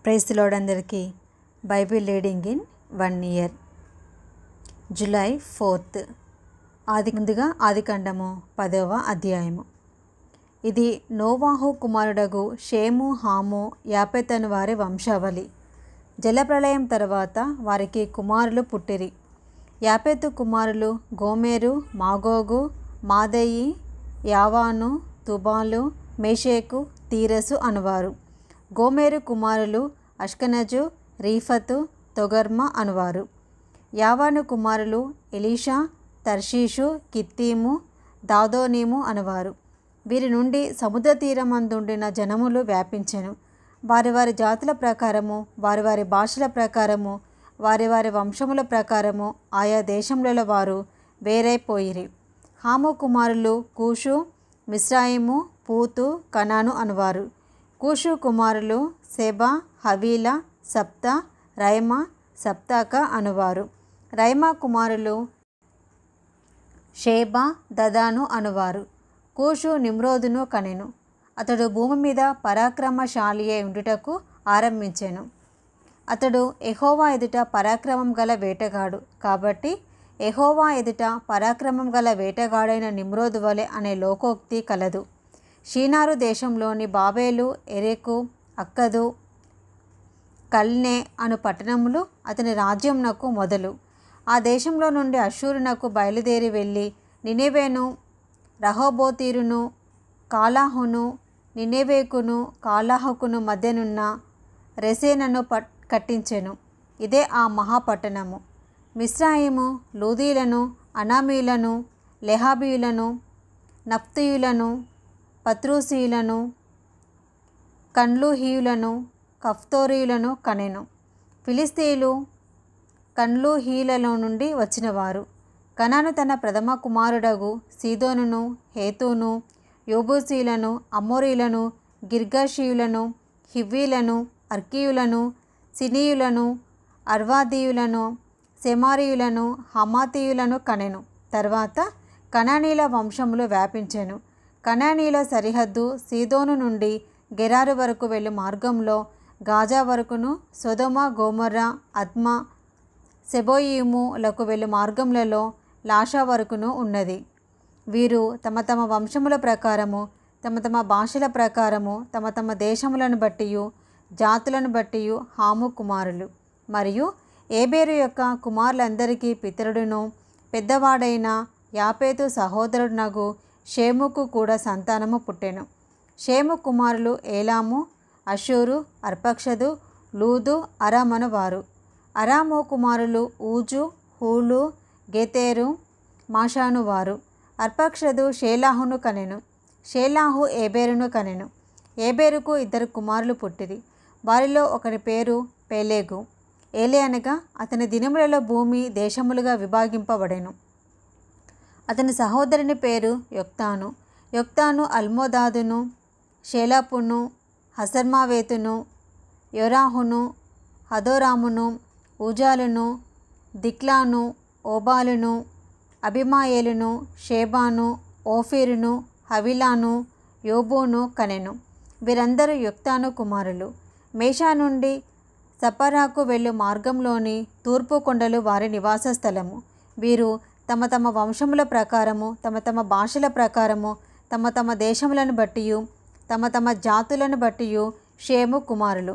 Praise the lord అందరికీ. Bible reading in 1 year. July 4th. ముందుగా ఆదికాండము 10వ అధ్యాయము. ఇది నోవాహు కుమారుడగు షేము, హాము, యాపెత్ అను వారి వంశావళి. జలప్రళయం తర్వాత వారికి కుమారులు పుట్టిరి. యాపెతు కుమారులు గోమెరు, మాగోగు, మాదయి, యావాను, తుబాలు, మేషేకు, తీరసు అనువారు. గోమెరు కుమారులు అష్కనజు, రీఫతు, తొగర్మ అనువారు. యావాను కుమారులు ఎలీషా, తర్షీషు, కిత్తీము, దాదోనీము అనువారు. వీరి నుండి సముద్ర తీరమందుండిన జనములు వ్యాపించెను. వారి వారి జాతుల ప్రకారము, వారి వారి భాషల ప్రకారము, వారి వారి వంశముల ప్రకారము ఆయా దేశములలో వారు వేరైపోయిరి. హాము కుమారులు కూషు, మిస్రాయిము, పూతు, కనాను అనువారు. కూషు కుమారులు సెబా, హవీలా, సప్తా, రైమా, సప్తాక అనువారు. రైమా కుమారులు షేబా, దదాను అనువారు. కూషు నిమ్రోదును కనెను. అతడు భూమి మీద పరాక్రమశాలి అయి ఉండుటకు ఆరంభించెను. అతడు యెహోవా ఎదుట పరాక్రమం గల వేటగాడు. కాబట్టి యెహోవా ఎదుట పరాక్రమం గల వేటగాడైన నిమ్రోదు వలె అనే లోకోక్తి కలదు. షీనారు దేశంలోని బాబేలు, ఎరెకు, అక్కదు, కల్నే అను పట్టణములు అతని రాజ్యంనకు మొదలు. ఆ దేశంలో నుండి అష్షూరునకు బయలుదేరి వెళ్ళి నినెవేను, రహోబోతీరును, కాలాహును, నినెవేకును, కాలాహుకును మధ్యనున్న రెసేనను కట్టించెను. ఇదే ఆ మహాపట్టణము. మిస్రాయిము లూదీలను, అనామీలను, లెహాబీయులను, నఫ్తీయులను, పత్రూసీయులను, కన్లూహీయులను, కఫ్తోరీయులను కనెను. ఫిలిస్తీయులు కన్లూహీయులలో నుండి వచ్చినవారు. కనాను తన ప్రథమ కుమారుడగు సీదోనును, హేతును, యోబూసీయులను, అమోరీయులను, గిర్గాషీయులను, హివ్వీలను, అర్కీయులను, సినీయులను, అర్వాదీయులను, సెమారీయులను, హమాతీయులను కనెను. తర్వాత కనానీల వంశములు వ్యాపించెను. కనానీల సరిహద్దు సీదోను నుండి గెరారు వరకు వెళ్ళు మార్గంలో గాజా వరకును, సొదొమ, గొమొర్రా, అద్మా, సెబోయీములకు వెళ్ళు మార్గములలో లాషా వరకును ఉన్నది. వీరు తమ తమ వంశముల ప్రకారము, తమ తమ భాషల ప్రకారము, తమ తమ దేశములను బట్టియు జాతులను బట్టియు హాము కుమారులు. మరియు ఏబేరు యొక్క కుమారులందరికీ పితరుడును పెద్దవాడైన యాపేతు సహోదరుడునగు షేముకు కూడా సంతానము పుట్టెను. షేము కుమారులు ఏలాము, అషూరు, అర్పక్షదు, లూదు, అరామ్ అను వారు. అరాము కుమారులు ఊజు, హూలు, గెతేరు, మాషాను వారు. అర్పక్షదు షేలాహును కనెను. షేలాహు ఏబేరును కనెను. ఏబేరుకు 2 కుమారులు పుట్టిరి. వారిలో ఒకని పేరు పెలేగు. ఏలే అనగా అతని దినములలో భూమి దేశములుగా విభాగింపబడెను. అతని సహోదరుని పేరు యొక్తాను. యొక్తాను అల్మోదాదును, షేలాపును, హసర్మావేతును, యొరాహును, హదోరామును, ఊజాలును, దిక్లాను, ఓబాలును, అబిమాయేలును, షేబాను, ఓఫీరును, హవిలాను, యోబును కనెను. వీరందరూ యొక్తాను కుమారులు. మేషా నుండి సపరాకు వెళ్ళు మార్గంలోని తూర్పు కొండలు వారి నివాస స్థలము. వీరు తమ తమ వంశముల ప్రకారము, తమ తమ భాషల ప్రకారము, తమ తమ దేశములను బట్టియు తమ తమ జాతులను బట్టియు షేము కుమారులు.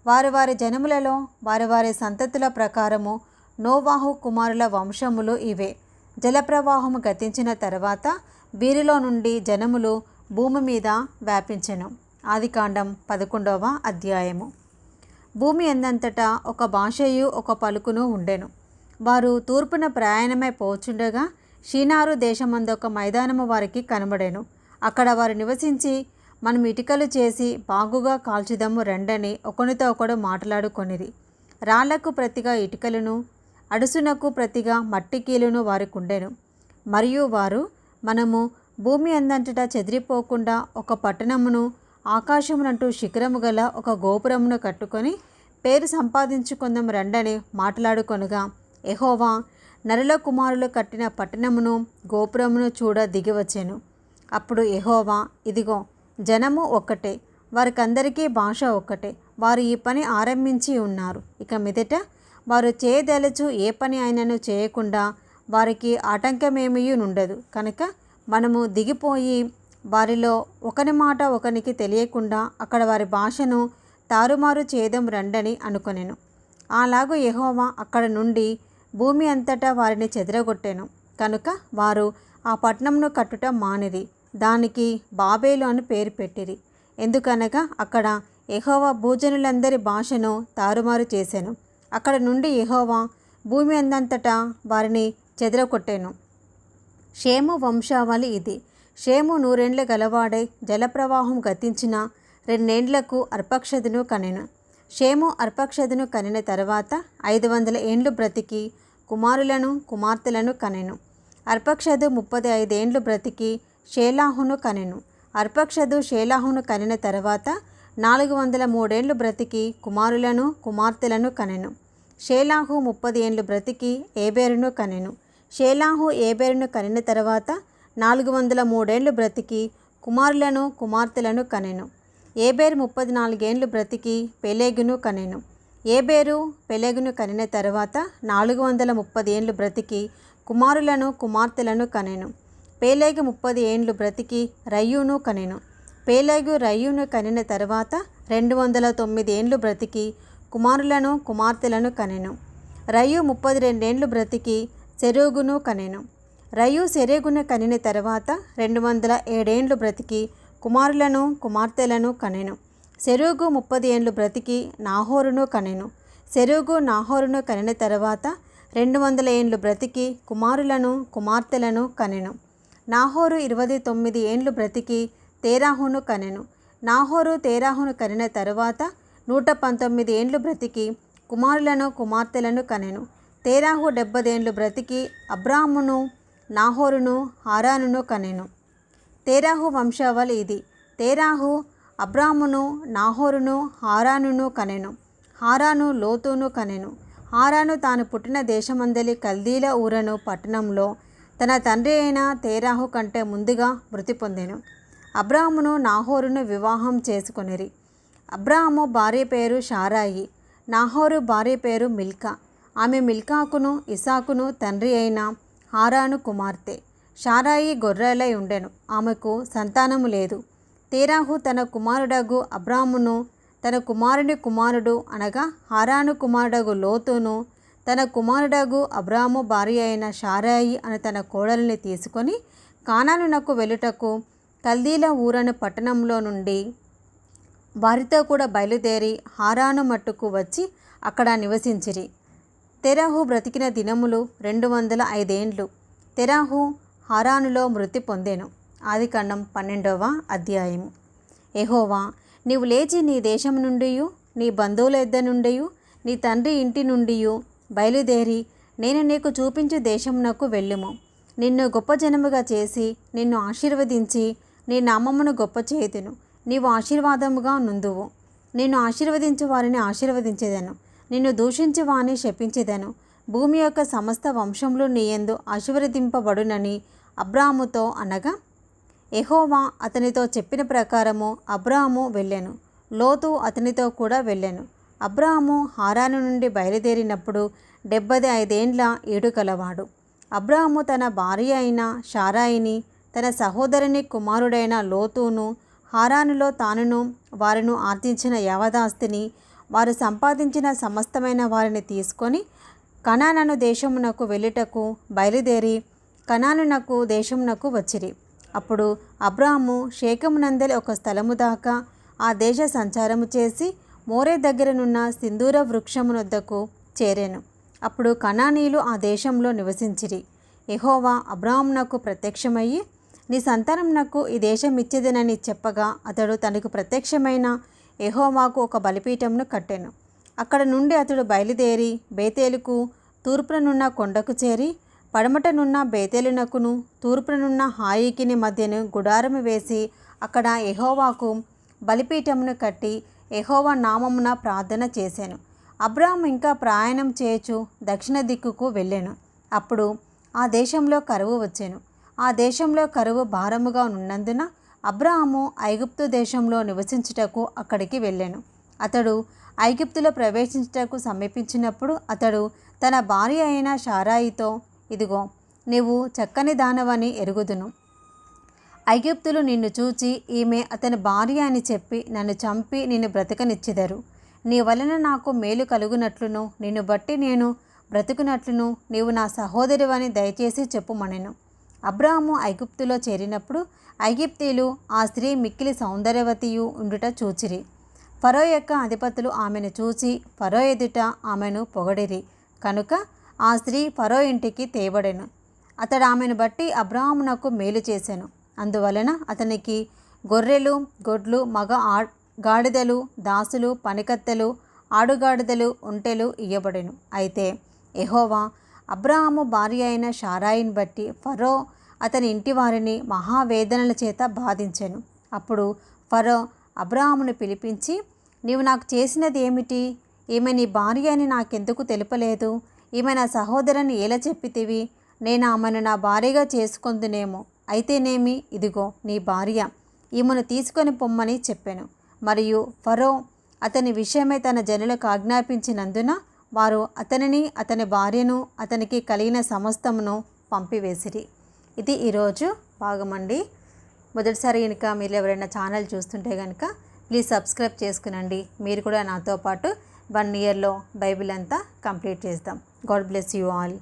వారి వారి జనములలో వారి వారి సంతతుల ప్రకారము నోవాహు కుమారుల వంశములు ఇవే. జలప్రవాహము గతించిన తర్వాత వీరిలో నుండి జనములు భూమి మీద వ్యాపించెను. ఆదికాండం 11వ అధ్యాయము. భూమి ఎందంతటా ఒక భాషయు ఒక పలుకును ఉండెను. వారు తూర్పున ప్రయాణమై పోచుండగా షీనారు దేశమందొక మైదానము వారికి కనబడెను. అక్కడ వారు నివసించి మనం ఇటుకలు చేసి బాగుగా కాల్చుదము రెండని ఒకనితో ఒకడు మాట్లాడుకొనిరి. రాళ్లకు ప్రతిగా ఇటుకలను, అడుసునకు ప్రతిగా మట్టి కీలును వారికి ఉండెను. మరియు వారు మనము భూమి అందంతటా చెదిరిపోకుండా ఒక పట్టణమును, ఆకాశమునంటూ శిఖరము గల ఒక గోపురమును కట్టుకొని పేరు సంపాదించుకుందాం రండని మాట్లాడుకొనగా యెహోవా నరుల కుమారులు కట్టిన పట్టణమును, గోపురమును చూడ దిగివచ్చెను. అప్పుడు యెహోవా, ఇదిగో జనము ఒక్కటే, వారికందరికీ భాష ఒక్కటే, వారు ఈ పని ఆరంభించి ఉన్నారు. ఇక మీదట వారు చేయదలుచు ఏ పని అయినను చేయకుండా వారికి ఆటంకమేమీ ఉండదు. కనుక మనము దిగిపోయి వారిలో ఒకని మాట ఒకనికి తెలియకుండా అక్కడ వారి భాషను తారుమారు చేదం రండని అనుకొనెను. అలాగూ యెహోవా అక్కడ నుండి భూమి అంతటా వారిని చెదరగొట్టెను. కనుక వారు ఆ పట్టణంను కట్టుట మానిరి. దానికి బాబేలు అని పేరు పెట్టిరి. ఎందుకనగా అక్కడ యెహోవా భూజనులందరి భాషను తారుమారు చేసెను. అక్కడ నుండి యెహోవా భూమి అందంతటా వారిని చెదరగొట్టెను. షేము వంశావళి ఇది. షేము 100 ఏండ్లు గలవాడై జలప్రవాహం గతించిన 2 ఏండ్లకు అర్పక్షదును కనెను. షేము అర్పక్షదును కనిన తర్వాత 500 ఏండ్లు బ్రతికి కుమారులను కుమార్తెలను కనెను. అర్పక్షదు 35 ఏండ్లు బ్రతికి షేలాహును కనెను. అర్పక్షదు షేలాహును కనిన తర్వాత 403 ఏండ్లు బ్రతికి కుమారులను కుమార్తెలను కనెను. షేలాహు 30 ఏండ్లు బ్రతికి ఏబేరును కనెను. షేలాహు ఏబేరును కనిన తర్వాత 403 ఏండ్లు బ్రతికి కుమారులను కుమార్తెలను కనెను. ఏబేరు 34 ఏండ్లు బ్రతికి పెలేగును కనెను. ఏబేరు పెలేగును కనిన తర్వాత 430 ఏండ్లు బ్రతికి కుమారులను కుమార్తెలను కనెను. పేలేగు 30 ఏండ్లు బ్రతికి రయ్యూను కనెను. పేలేగు రయ్యూను కనిన తర్వాత 209 ఏండ్లు బ్రతికి కుమారులను కుమార్తెలను కనెను. రయ్యు 32 ఏండ్లు బ్రతికి సెరూగును కనెను. రయ్యు సెరేగును కనిన తర్వాత 207 ఏండ్లు బ్రతికి కుమారులను కుమార్తెలను కనెను. సెరూగు 30 ఏండ్లు బ్రతికి నాహోరును కనెను. సెరూగు నాహోరును కనిన తర్వాత 200 ఏండ్లు బ్రతికి కుమారులను కుమార్తెలను కనెను. నాహోరు 29 ఏండ్లు బ్రతికి తేరాహును కనెను. నాహోరు తేరాహును కనిన తర్వాత 119 ఏండ్లు బ్రతికి కుమారులను కుమార్తెలను కనెను. తేరాహు 70 ఏండ్లు బ్రతికి అబ్రామును నాహోరును హారానును కనెను. తేరాహు వంశావళి ఇది. తేరాహు అబ్రామును నాహోరును హారానును కనెను. హారాను లోతును కనెను. హారాను తాను పుట్టిన దేశమందలి కల్దీల ఊరను పట్టణంలో తన తండ్రి అయిన తేరాహు కంటే ముందుగా మృతి పొందెను. అబ్రామును నాహోరును వివాహం చేసుకొనిరి. అబ్రాము భార్య పేరు షారాయి. నాహోరు భార్య పేరు మిల్కా. ఆమె మిల్కాకును ఇసాకును తండ్రి అయిన హారాను కుమార్తె. షారాయి గొర్రెలై ఉండెను. ఆమెకు సంతానము లేదు. తేరాహు తన కుమారుడగు అబ్రామును తన కుమారుని కుమారుడు అనగా హారాను కుమారుడగు లోతును తన కుమారుడగు అబ్రాము భార్య అయిన షారాయి అని తన కోడలిని తీసుకొని కానానునకు వెళ్ళుటకు కల్దీల ఊరను పట్టణంలో నుండి వారితో కూడా బయలుదేరి హారాను మట్టుకు వచ్చి అక్కడ నివసించిరి. తెరాహు బ్రతికిన దినములు 205 ఏండ్లు. తెరాహు హారానులో మృతి పొందెను. ఆదికాండం 12వ అధ్యాయము. యెహోవా, నీవు లేచి నీ దేశం నుండి నీ బంధువుల యొద్ద నుండి నీ తండ్రి ఇంటి నుండి బయలుదేరి నేను నీకు చూపించు దేశమునకు వెళ్ళుము. నిన్ను గొప్ప జనముగా చేసి నిన్ను ఆశీర్వదించి నీ నామమును గొప్ప చేయుదును. నీవు ఆశీర్వాదముగా నుందువు. నిన్ను ఆశీర్వదించు వారిని ఆశీర్వదించేదను, నిన్ను దూషించు వారిని శపించేదను. భూమి యొక్క సమస్త వంశములు నీ యందు ఆశీర్వదింపబడునని అబ్రాముతో అనగా యెహోవా అతనితో చెప్పిన ప్రకారము అబ్రాము వెళ్ళెను. లోతు అతనితో కూడా వెళ్ళెను. అబ్రాము హారాను నుండి బయలుదేరినప్పుడు 75 ఏండ్ల ఏడు కలవాడు. అబ్రాము తన భార్య అయిన షారాయిని తన సహోదరుని కుమారుడైన లోతును హారానులో తానును వారిను ఆర్జించిన యావదాస్తిని వారు సంపాదించిన సమస్తమైన వారిని తీసుకొని కనాను దేశమునకు వెళ్ళుటకు బయలుదేరి కనానునకు దేశమునకు వచ్చిరి. అప్పుడు అబ్రాము షేకెమునందలి ఒక స్థలము దాకా ఆ దేశ సంచారము చేసి మోరే దగ్గరనున్న సింధూర వృక్షమునొద్దకు చేరెను. అప్పుడు కనానీయులు ఆ దేశంలో నివసించిరి. యెహోవా అబ్రామునకు ప్రత్యక్షమయ్యి నీ సంతానమునకు ఈ దేశం ఇచ్చేదనని చెప్పగా అతడు తనకు ప్రత్యక్షమైన యెహోవాకు ఒక బలిపీఠమును కట్టెను. అక్కడ నుండి అతడు బయలుదేరి బేతేలుకు తూర్పునున్న కొండకు చేరి పడమటనున్న బేతేలునకును తూర్పునున్న హాయికిని మధ్యను గుడారము వేసి అక్కడ యెహోవాకు బలిపీఠమును కట్టి యెహోవా నామమున ప్రార్థన చేశాను. అబ్రాము ఇంకా ప్రయాణం చేయుచు దక్షిణ దిక్కుకు వెళ్ళెను. అప్పుడు ఆ దేశంలో కరువు వచ్చెను. ఆ దేశంలో కరువు భారముగా ఉన్నందున అబ్రాము ఐగుప్తు దేశంలో నివసించుటకు అక్కడికి వెళ్ళెను. అతడు ఐగుప్తులో ప్రవేశించుటకు సమీపించినప్పుడు అతడు తన భార్య అయిన షారాయితో, ఇదిగో నీవు చక్కని దానవని ఎరుగుదును. ఐగుప్తులు నిన్ను చూచి ఈమె అతని భార్య అని చెప్పి నన్ను చంపి నిన్ను బ్రతకనిచ్చెదరు. నీ వలన నాకు మేలు కలుగునట్లును నిన్ను బట్టి నేను బ్రతుకునట్లును నీవు నా సహోదరివని దయచేసి చెప్పుమనెను. అబ్రాహాము ఐగుప్తులో చేరినప్పుడు ఐగుప్తీయులు ఆ స్త్రీ మిక్కిలి సౌందర్యవతియు ఉండుట చూచిరి. ఫరో యొక్క అధిపతులు ఆమెను చూచి ఫరో ఎదుట ఆమెను పొగడిరి కనుక ఆ స్త్రీ ఫరో ఇంటికి తేబడెను. అతడు ఆమెను బట్టి అబ్రాహామునకు మేలు చేసెను. అందువలన అతనికి గొర్రెలు, గొడ్లు, మగ గాడిదలు, దాసులు, పనికత్తెలు, ఆడుగాడిదలు, ఒంటెలు ఇయ్యబడెను. అయితే యెహోవా అబ్రాహాము భార్య అయిన షారాయిని బట్టి ఫరో అతని ఇంటి వారిని మహావేదనల చేత బాధించెను. అప్పుడు ఫరో అబ్రాహామును పిలిపించి, నీవు నాకు చేసినది ఏమిటి? ఈమె నీ భార్య అని నాకెందుకు తెలుపలేదు? ఈమె నా సహోదరుని ఎలా చెప్పితివి? నేను ఆమెను నా భార్యగా చేసుకొందునేమో. అయితేనేమి, ఇదిగో నీ భార్య, ఈమెను తీసుకొని పొమ్మని చెప్పెను. మరియు ఫరో అతని విషయమై తన జనులకు ఆజ్ఞాపించినందున వారు అతనిని, అతని భార్యను, అతనికి కలిగిన సమస్తమును పంపివేసిరి. ఇది ఈరోజు భాగమండి. మొదటిసారి కనుక మీరు ఎవరైనా ఛానల్ చూస్తుంటే కనుక ప్లీజ్ సబ్స్క్రైబ్ చేసుకునండి. మీరు కూడా నాతో పాటు 1 ఇయర్లో బైబిల్ అంతా కంప్లీట్ చేద్దాం. God bless you all.